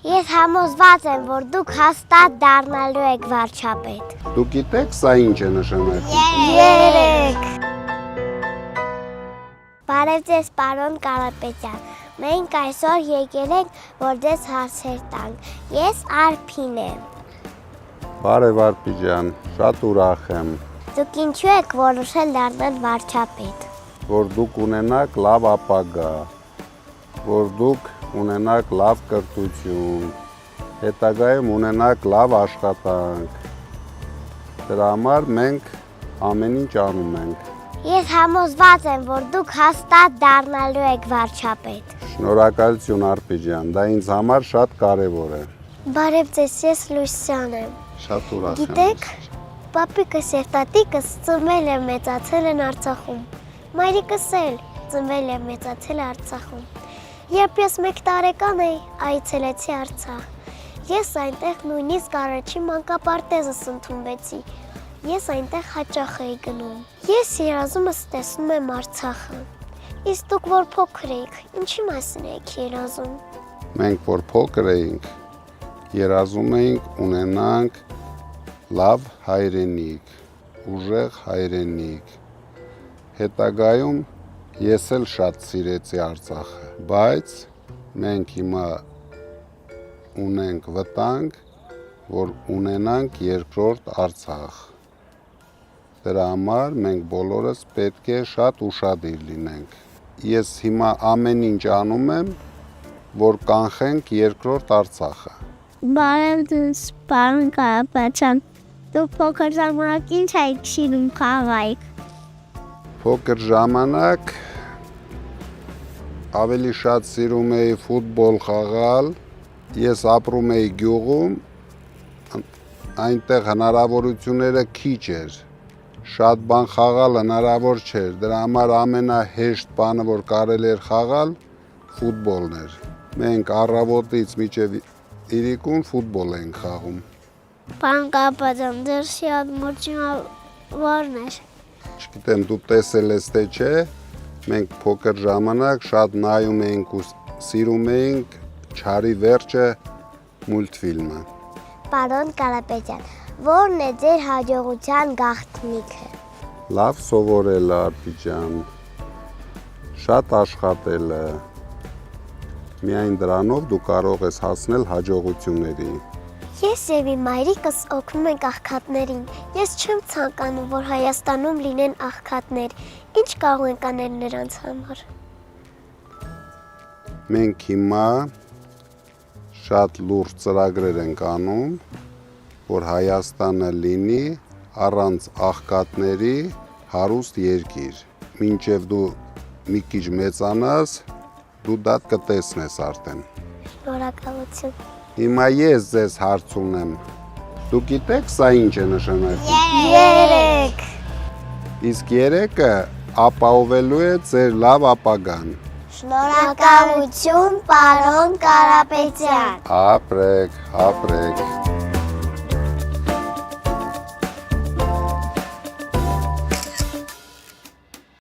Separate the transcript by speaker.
Speaker 1: Ես համոզված եմ, որ դուք հաստատ դառնալու եք վարչապետ։
Speaker 2: Դուք գիտեք սա ինչ է նշանակում։
Speaker 1: 3 Բարև ձեզ, պարոն Կարապետյան։ Մենք այսօր եկել ենք, որ ձեզ հարցեր տանք։ Ես Արփին եմ։
Speaker 2: Բարև Արփի ջան, շատ ուրախ եմ,
Speaker 1: Դուք ինչու եք որոշել դառնալ վարչապետ։
Speaker 2: որ դուք ունենաք լավ ապագա, որ դուք ունենաք լավ կրթություն, հետագայում ունենաք լավ աշխատանք։ Դրա համար մենք ամեն ինչ անում ենք։
Speaker 1: Ես համոզված եմ, որ դուք հաստատ դառնալու եք վարչապետ։
Speaker 2: Շնորհակալություն Արփի ջան, դա ինձ համար շատ կարևոր է։
Speaker 1: Բարև ձեզ, ես Լուսյան եմ։
Speaker 2: Շատ ուրախ եմ։
Speaker 1: Գիտեք, պապիկս եւ տատիկս ծնվել են մեծացել են Արցախում։ Մայրիկս էլ ծնվել է մեծացել Արցախում։ Երբ ես 1 տարեկան էի, այցելեցի Արցախ։ Ես այնտեղ նույնիսկ առաջին մանկապարտեզս ընդունվեցի։ Ես այնտեղ հաճախ էի գնում։ Ես երազումս տեսնում եմ Արցախը։ Իսկ դուք որ փոքր էիք, ինչի մասին եք երազում։
Speaker 2: Մենք որ փոքր էինք, երազում էինք ունենանք լավ հայրենիք, ուժեղ հայրենիք։ Հետագայում ես էլ շատ սիրեցի Արցախը, բայց մենք հիմա ունենք վտանգ, որ ունենանք երկրորդ Արցախ։ Դրա համար մենք բոլորս պետք է շատ ուշադիր լինենք։ Ես հիմա ամեն ինչ անում եմ, որ կանխենք երկրորդ Արցախը։
Speaker 1: Բարև ձեզ, պարոն Կարապետյան։ Դուք փոքր ժամանակ ինչ եք սիրում խաղալ։
Speaker 2: Փոքր ժամանակ ավելի շատ սիրում էի ֆուտբոլ խաղալ։ Ես ապրում էի գյուղում, այնտեղ հնարավորությունները քիչ էր։ Շատ բան խաղալ հնարավոր չէր, դրա համար ամենահեշտ բանը, որ կարելի էր խաղալ, ֆուտբոլն էր։ Մենք առավոտից մինչև իրիկուն ֆուտբոլ ենք խաղում։
Speaker 1: Պարոն Կարապետյան, ձեր շատ մոճինը ո՞րն էր։
Speaker 2: Չգիտեմ, դու տեսել ես թե չէ, մենք փոքր ժամանակ շատ նայում էինք ու սիրում էինք Չարի վերջը մուլտֆիլմը։
Speaker 1: Պարոն Կարապետյան, ո՞րն է ձեր հաջողության գաղտնիքը։
Speaker 2: Լավ սովորելը, Արփի ջան, շատ աշխատելը։ Միայն դրանով դու կարող ես հասնել հաջողությունների։
Speaker 1: Ես եւ իմ մայրիկս օգնում ենք աղքատներին։ Ես չեմ ցանկանում, որ Հայաստանում լինեն աղքատներ։ Ինչ կարող ենք անել նրանց համար։
Speaker 2: Մենք հիմա շատ լուրջ ծրագրեր ենք անում, որ Հայաստանը լինի առանց աղքատների հարուստ երկիր։ Մինչև դու մի քիչ մեծանաս, դու դա կտեսնես արդեն։
Speaker 1: Շնորհակալություն։
Speaker 2: Հիմա ես ձեզ հարց ունեմ։ Դու գիտեք սա ինչ է նշանակում։
Speaker 1: 3
Speaker 2: Իսկ 3-ը ապահովելու է ձեր լավ ապագան։
Speaker 1: Շնորհակալություն, պարոն Կարապետյան։
Speaker 2: Ապրեք, ապրեք։